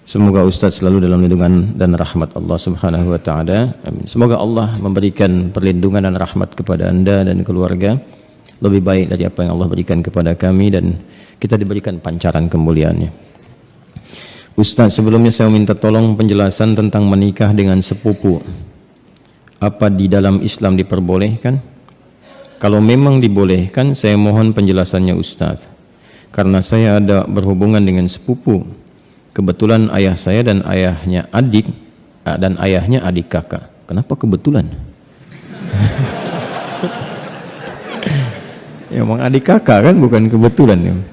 Semoga Ustadz selalu dalam lindungan dan rahmat Allah Subhanahu wa taala. Amin. Semoga Allah memberikan perlindungan dan rahmat kepada Anda dan keluarga lebih baik dari apa yang Allah berikan kepada kami, dan kita diberikan pancaran kemuliaannya. Ustadz, sebelumnya saya minta tolong penjelasan tentang menikah dengan sepupu. Apa di dalam Islam diperbolehkan? Kalau memang dibolehkan, saya mohon penjelasannya Ustadz. Karena saya ada berhubungan dengan sepupu. Kebetulan ayah saya dan ayahnya adik, dan ayahnya adik kakak. Kenapa kebetulan? Ya, emang adik kakak kan, bukan kebetulan.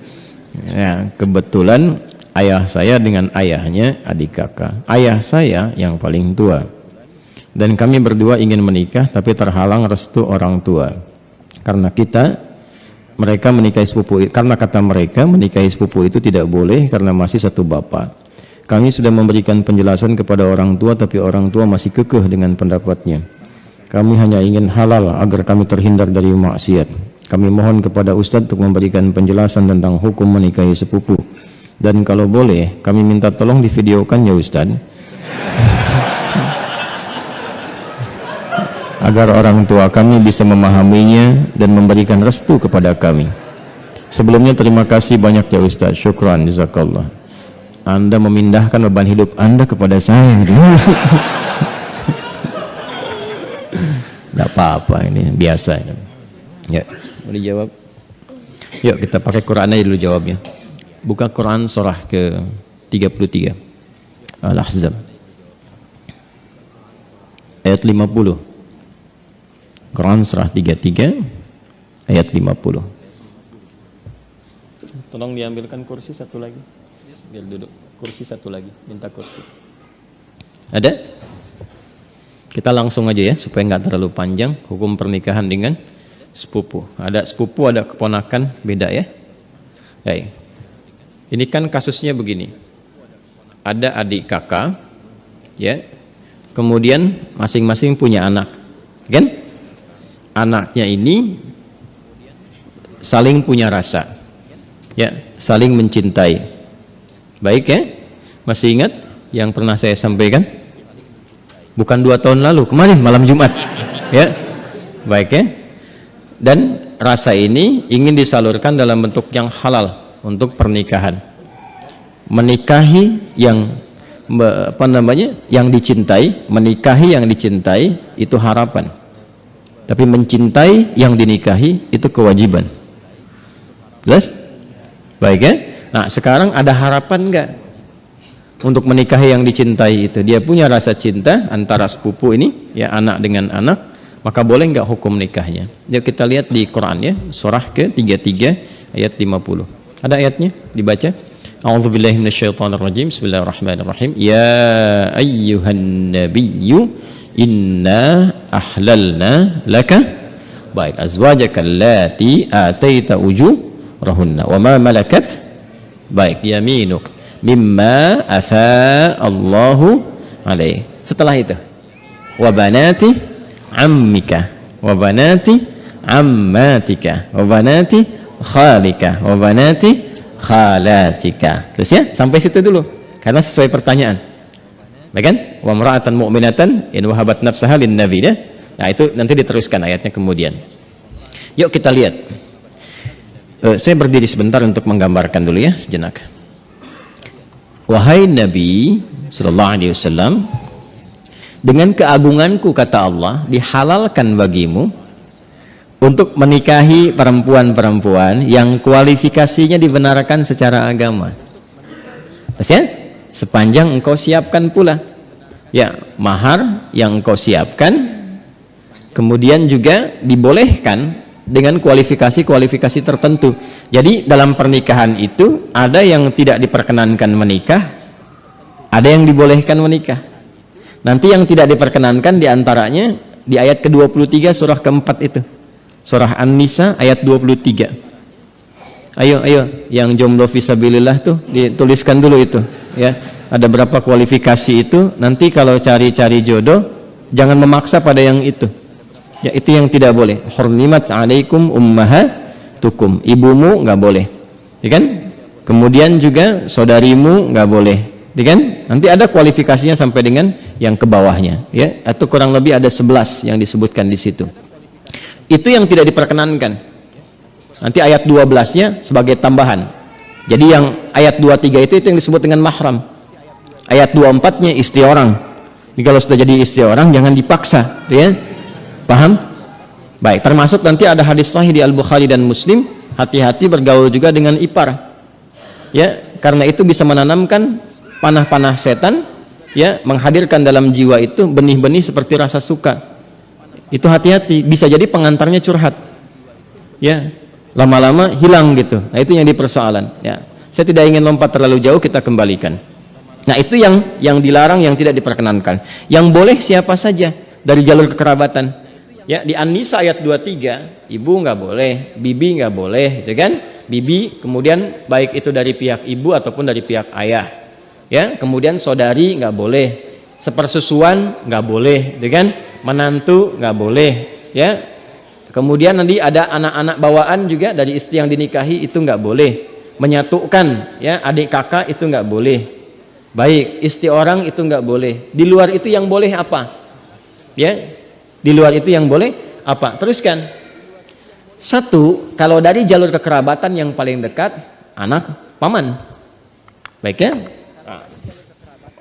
Ya, kebetulan ayah saya dengan ayahnya adik kakak. Ayah saya yang paling tua. Dan kami berdua ingin menikah, tapi terhalang restu orang tua. Karena mereka menikahi sepupu, karena kata mereka menikahi sepupu itu tidak boleh karena masih satu bapak. Kami sudah memberikan penjelasan kepada orang tua, tapi orang tua masih kekeh dengan pendapatnya. Kami hanya ingin halal agar kami terhindar dari maksiat. Kami mohon kepada Ustadz untuk memberikan penjelasan tentang hukum menikahi sepupu. Dan kalau boleh, kami minta tolong divideokan ya Ustadz, agar orang tua kami bisa memahaminya dan memberikan restu kepada kami. Sebelumnya terima kasih banyak ya Ustaz. Syukran, jazakallah. Anda memindahkan beban hidup Anda kepada saya. Tidak apa-apa, ini biasa. Ya, boleh jawab? Yuk kita pakai Quran aja dulu jawabnya. Buka Quran surah ke 33 Al-Ahzab ayat 50. Quran surah 33 ayat 50. Tolong diambilkan kursi satu lagi. Biar duduk. Kursi satu lagi. Minta kursi. Ada? Kita langsung aja ya supaya nggak terlalu panjang. Hukum pernikahan dengan sepupu. Ada sepupu, ada keponakan, beda ya. Baik. Ini kan kasusnya begini. Ada adik kakak, ya. Kemudian masing-masing punya anak, kan? Anaknya ini saling punya rasa, ya, saling mencintai. Baik ya, masih ingat yang pernah saya sampaikan? Bukan 2 tahun lalu, kemarin malam Jumat, ya, baik ya. Dan rasa ini ingin disalurkan dalam bentuk yang halal untuk pernikahan. Menikahi yang yang dicintai, menikahi yang dicintai itu harapan. Tapi mencintai yang dinikahi itu kewajiban. Jelas? Baik ya? Nah sekarang ada harapan enggak untuk menikahi yang dicintai itu? Dia punya rasa cinta antara sepupu ini, ya, anak dengan anak, maka boleh enggak hukum nikahnya? Yuk kita lihat di Quran ya, surah ke-33 ayat 50. Ada ayatnya? Dibaca. A'udzubillahi minasyaitonirrajim. Bismillahirrahmanirrahim. Ya ayyuhan nabiyyu inna ahlalna laka baik azwajaka allati ataita ujurahunna wa ma malakat baik yaminuk mimma afa Allahu alaih. Setelah itu wa banati ammika wa banati ammatika wa banati khalika wa banati khalatika. Terus ya, sampai situ dulu karena sesuai pertanyaan. Baik kan? Wa mar'atan mu'minatan in wahabat nafsaha lin nabi ya. Nah, itu nanti diteruskan ayatnya kemudian. Yuk kita lihat. Saya berdiri sebentar untuk menggambarkan dulu ya sejenak. Wahai Nabi sallallahu alaihi wasallam, dengan keagunganku kata Allah, dihalalkan bagimu untuk menikahi perempuan-perempuan yang kualifikasinya dibenarkan secara agama. Terus ya? Sepanjang engkau siapkan pula, ya, mahar yang engkau siapkan, kemudian juga dibolehkan dengan kualifikasi-kualifikasi tertentu. Jadi dalam pernikahan itu ada yang tidak diperkenankan menikah, ada yang dibolehkan menikah. Nanti yang tidak diperkenankan diantaranya di ayat ke-23 surah keempat itu, surah An-Nisa ayat 23. Ayo yang jomblo fisabilillah tuh dituliskan dulu itu ya. Ada berapa kualifikasi itu, nanti kalau cari-cari jodoh jangan memaksa pada yang itu ya, itu yang tidak boleh. Hurrimat alaikum ummahatukum, ibumu nggak boleh ya kan. Kemudian juga saudarimu nggak boleh kan? Nanti ada kualifikasinya sampai dengan yang ke bawahnya, ya, atau kurang lebih ada 11 yang disebutkan di situ. Itu yang tidak diperkenankan. Nanti ayat 12-nya sebagai tambahan. Jadi yang ayat 23 itu yang disebut dengan mahram. Ayat 24-nya istri orang. Jadi kalau sudah jadi istri orang jangan dipaksa, ya. Paham? Baik, termasuk nanti ada hadis sahih di Al-Bukhari dan Muslim, hati-hati bergaul juga dengan ipar. Ya, karena itu bisa menanamkan panah-panah setan, ya, menghadirkan dalam jiwa itu benih-benih seperti rasa suka. Itu hati-hati, bisa jadi pengantarnya curhat, ya, lama-lama hilang gitu. Nah, itu yang dipersoalan, ya. Saya tidak ingin lompat terlalu jauh, kita kembalikan. Nah, itu yang dilarang, yang tidak diperkenankan. Yang boleh siapa saja dari jalur kekerabatan, ya. Di An-Nisa ayat 23, ibu nggak boleh, bibi nggak boleh, gitu kan? Bibi, kemudian baik itu dari pihak ibu ataupun dari pihak ayah, ya. Kemudian saudari nggak boleh, sepersusuan nggak boleh, gitu kan? Menantu nggak boleh, ya. Kemudian nanti ada anak-anak bawaan juga dari istri yang dinikahi, itu nggak boleh. Menyatukan, ya, adik kakak itu nggak boleh. Baik, istri orang itu nggak boleh. Di luar itu yang boleh apa? Ya, di luar itu yang boleh apa? Teruskan. Satu, kalau dari jalur kekerabatan yang paling dekat, anak paman. Baik, ya.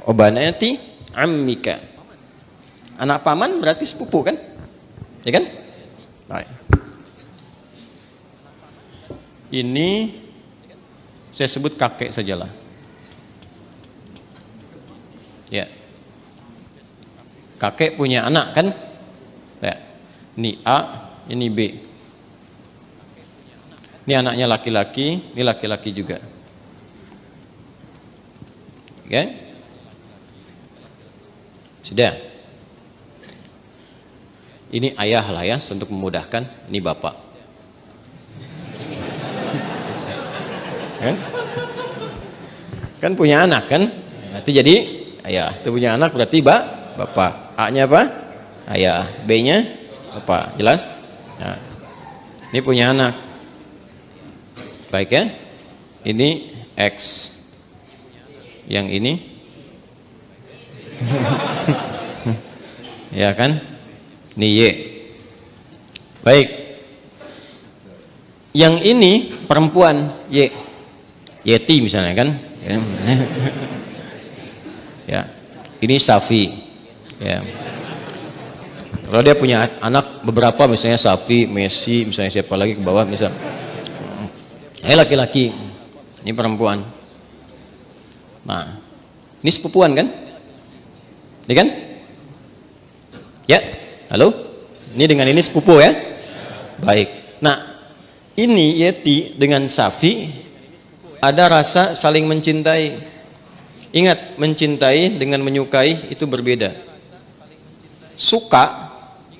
Obanati ammika. Anak paman berarti sepupu kan? Ya kan? Baik. Ini saya sebut kakek sajalah. Ya. Kakek punya anak kan? Ya. Ini A, ini B. Ini anaknya laki-laki, ini laki-laki juga. Oke? Sudah. Ini ayah lah ya, untuk memudahkan. Ini bapak. Kan punya anak kan? Berarti jadi ayah. Itu punya anak berarti bapak. A-nya apa? Ayah. B-nya bapak. Jelas? Nah, ini punya anak. Baik, ya. Ini X. Yang ini ya kan? Ini Y. Baik. Yang ini perempuan Y. Yeti misalnya kan? Ya. Ini Safi. Ya. Kalau dia punya anak beberapa, misalnya Safi, Messi, misalnya siapa lagi ke bawah, misal. Laki-laki, ini perempuan. Nah, ini sepupuan kan? Ini kan? Ya, halo? Ini dengan ini sepupu ya? Baik. Nah, ini Yeti dengan Safi ada rasa saling mencintai. Ingat, mencintai dengan menyukai itu berbeda. Suka,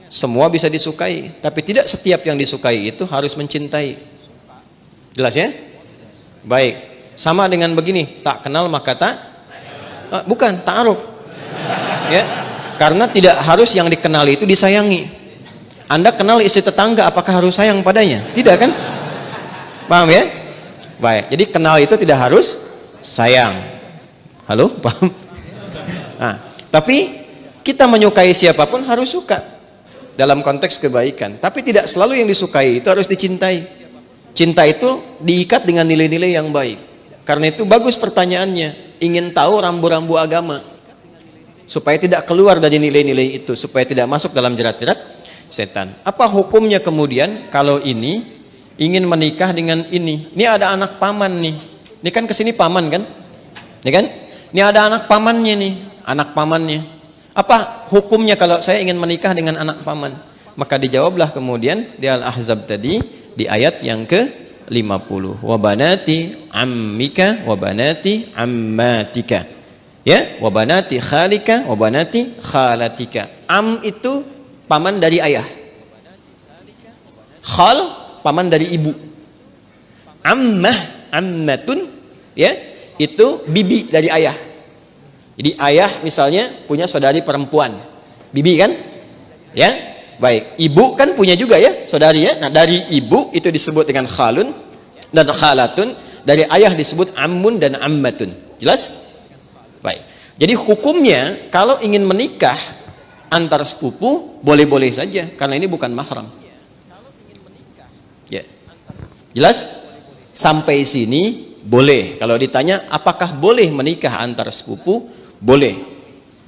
semua bisa disukai, tapi tidak setiap yang disukai itu harus mencintai. Jelas ya? Baik. Sama dengan begini, tak kenal maka tak bukan ta'aruf. Ya. Karena tidak harus yang dikenali itu disayangi. Anda kenal istri tetangga, apakah harus sayang padanya? Tidak kan? Paham ya? Baik. Jadi kenal itu tidak harus sayang. Halo? Paham? Nah, tapi kita menyukai siapapun harus suka dalam konteks kebaikan. Tapi tidak selalu yang disukai itu harus dicintai. Cinta itu diikat dengan nilai-nilai yang baik. Karena itu bagus pertanyaannya. Ingin tahu rambu-rambu agama. Supaya tidak keluar dari nilai-nilai itu. Supaya tidak masuk dalam jerat-jerat setan. Apa hukumnya kemudian kalau ini ingin menikah dengan ini? Ini ada anak paman nih. Ini kan kesini paman kan? Ya kan? Ini ada anak pamannya nih. Anak pamannya. Apa hukumnya kalau saya ingin menikah dengan anak paman? Maka dijawablah kemudian di Al-Ahzab tadi. Di ayat yang ke-50. Wa banati ammika wa banati ammatika. Ya, wa banati khalika wa banati khalatika. Am itu paman dari ayah. Khal paman dari ibu. Ammah, ammatun, ya, itu bibi dari ayah. Jadi ayah misalnya punya saudari perempuan. Bibi kan? Ya. Baik, ibu kan punya juga ya, saudari ya. Nah, dari ibu itu disebut dengan khalun dan khalatun, dari ayah disebut ammun dan ammatun. Jelas? Baik. Jadi hukumnya kalau ingin menikah antar sepupu boleh-boleh saja karena ini bukan mahram. Ya. Jelas? Sampai sini boleh. Kalau ditanya apakah boleh menikah antar sepupu? Boleh.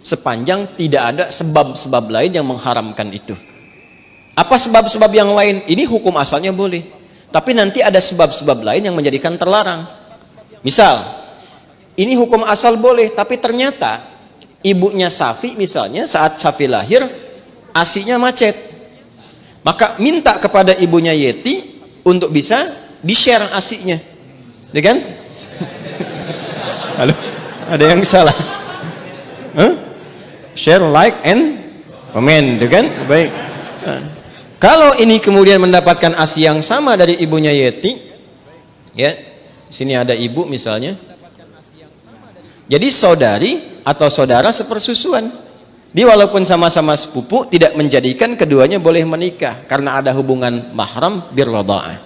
Sepanjang tidak ada sebab-sebab lain yang mengharamkan itu. Apa sebab-sebab yang lain? Ini hukum asalnya boleh. Tapi nanti ada sebab-sebab lain yang menjadikan terlarang. Misal, ini hukum asal boleh, tapi ternyata ibunya Safi misalnya saat Safi lahir, ASI-nya macet. Maka minta kepada ibunya Yeti untuk bisa di-share ASI-nya. Ya kan? Halo? Ada yang salah? Share, like, and comment, ya kan? Baik. Kalau ini kemudian mendapatkan ASI yang sama dari ibunya Yeti, ya, sini ada ibu misalnya. Jadi saudari atau saudara sepersusuan. Dia walaupun sama-sama sepupu tidak menjadikan keduanya boleh menikah karena ada hubungan mahram birradha'ah.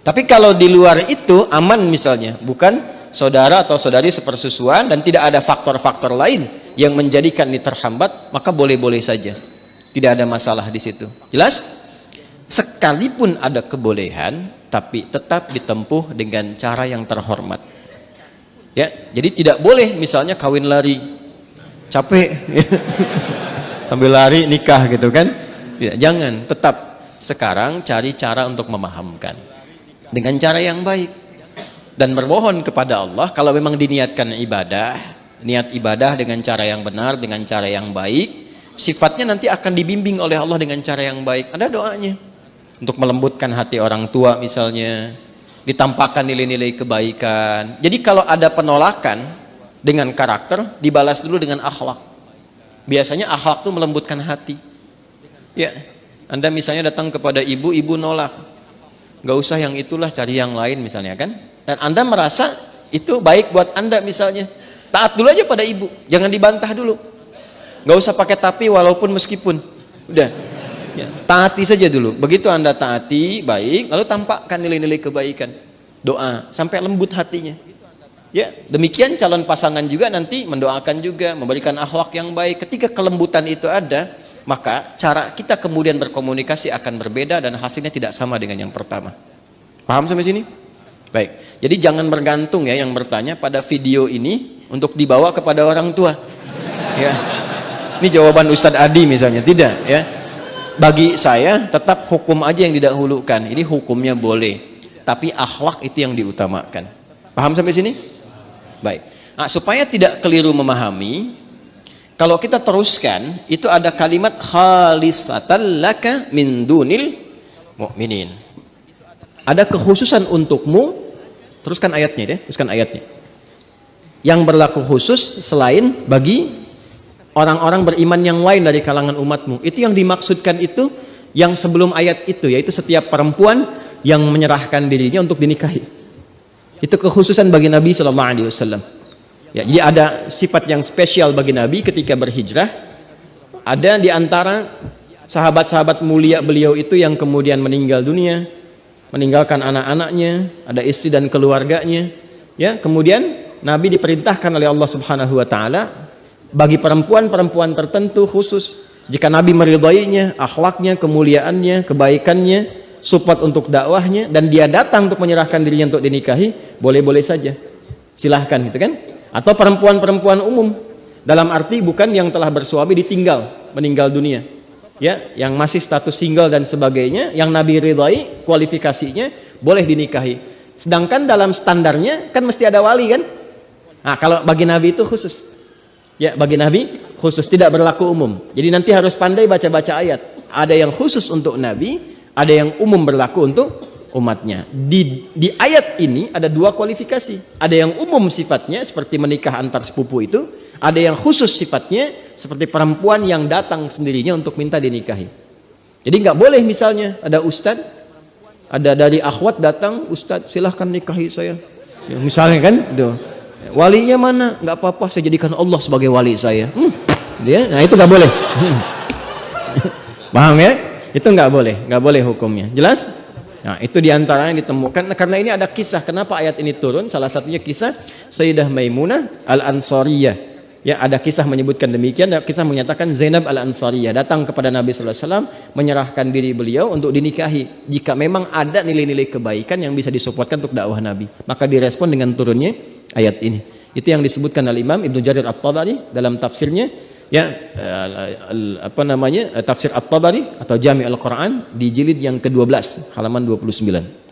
Tapi kalau di luar itu aman misalnya, bukan saudara atau saudari sepersusuan dan tidak ada faktor-faktor lain yang menjadikan ini terhambat, maka boleh-boleh saja. Tidak ada masalah di situ. Jelas? Sekalipun ada kebolehan, tapi tetap ditempuh dengan cara yang terhormat. Ya, jadi tidak boleh misalnya kawin lari, capek, sambil lari nikah gitu kan? Tidak, jangan. Tetap sekarang cari cara untuk memahamkan dengan cara yang baik dan bermohon kepada Allah kalau memang diniatkan ibadah, niat ibadah dengan cara yang benar, dengan cara yang baik, sifatnya nanti akan dibimbing oleh Allah dengan cara yang baik. Ada doanya untuk melembutkan hati orang tua misalnya, ditampakkan nilai-nilai kebaikan. Jadi kalau ada penolakan dengan karakter, dibalas dulu dengan akhlak. Biasanya akhlak itu melembutkan hati. Ya, Anda misalnya datang kepada ibu, ibu nolak, nggak usah yang itulah, cari yang lain misalnya kan. Dan Anda merasa itu baik buat Anda misalnya, taat dulu aja pada ibu, jangan dibantah dulu. Nggak usah pakai tapi walaupun meskipun, udah. Ya, taati saja dulu. Begitu Anda taati baik, lalu tampakkan nilai-nilai kebaikan, doa sampai lembut hatinya. Ya, demikian calon pasangan juga nanti mendoakan juga, memberikan akhlak yang baik. Ketika kelembutan itu ada, maka cara kita kemudian berkomunikasi akan berbeda dan hasilnya tidak sama dengan yang pertama. Paham sampai sini? Baik. Jadi jangan bergantung ya yang bertanya pada video ini untuk dibawa kepada orang tua. Ya. Ini jawaban Ustadz Adi misalnya, tidak ya. Bagi saya tetap hukum aja yang didahulukan. Ini hukumnya boleh, tapi akhlak itu yang diutamakan. Paham sampai sini? Baik. Nah, supaya tidak keliru memahami, kalau kita teruskan itu ada kalimat khalisatan laka min dunil mu'minin. Ada kekhususan untukmu. Teruskan ayatnya deh, teruskan ayatnya. Yang berlaku khusus selain bagi orang-orang beriman yang lain dari kalangan umatmu. Itu yang dimaksudkan itu yang sebelum ayat itu, yaitu setiap perempuan yang menyerahkan dirinya untuk dinikahi. Itu kekhususan bagi Nabi SAW. Ya, jadi ada sifat yang spesial bagi Nabi ketika berhijrah. Ada di antara sahabat-sahabat mulia beliau itu yang kemudian meninggal dunia, meninggalkan anak-anaknya, ada istri dan keluarganya. Ya, kemudian Nabi diperintahkan oleh Allah Subhanahu wa taala bagi perempuan-perempuan tertentu khusus, jika Nabi meridainya, akhlaknya, kemuliaannya, kebaikannya, support untuk dakwahnya, dan dia datang untuk menyerahkan dirinya untuk dinikahi, boleh-boleh saja, silahkan gitu kan. Atau perempuan-perempuan umum, dalam arti bukan yang telah bersuami ditinggal, meninggal dunia, ya, yang masih status single dan sebagainya, yang Nabi ridai kualifikasinya boleh dinikahi. Sedangkan dalam standarnya kan mesti ada wali kan. Nah, kalau bagi Nabi itu khusus. Ya, bagi Nabi khusus, tidak berlaku umum. Jadi nanti harus pandai baca-baca ayat. Ada yang khusus untuk Nabi, ada yang umum berlaku untuk umatnya. Di ayat ini ada dua kualifikasi. Ada yang umum sifatnya seperti menikah antar sepupu itu, ada yang khusus sifatnya seperti perempuan yang datang sendirinya untuk minta dinikahi. Jadi nggak boleh misalnya ada ustadz, ada dari akhwat datang, ustadz silahkan nikahi saya. Ya, misalnya kan, tuh. Walinya mana? Nggak apa-apa, saya jadikan Allah sebagai wali saya. Nah itu nggak boleh. Paham ya? Itu nggak boleh hukumnya. Jelas? Nah itu diantara yang ditemukan. Nah, karena ini ada kisah kenapa ayat ini turun. Salah satunya kisah Sayyidah Maimunah Al-Ansariyah Ya, ada kisah menyebutkan demikian, ada kisah menyatakan Zainab Al-Ansariyah datang kepada Nabi sallallahu alaihi wasallam menyerahkan diri beliau untuk dinikahi. Jika memang ada nilai-nilai kebaikan yang bisa disupportkan untuk dakwah Nabi, maka direspon dengan turunnya ayat ini. Itu yang disebutkan oleh Imam Ibnu Jarir At-Tabari dalam tafsirnya, ya, tafsir At-Tabari atau Jami' Al-Quran di jilid yang ke-12 halaman 29.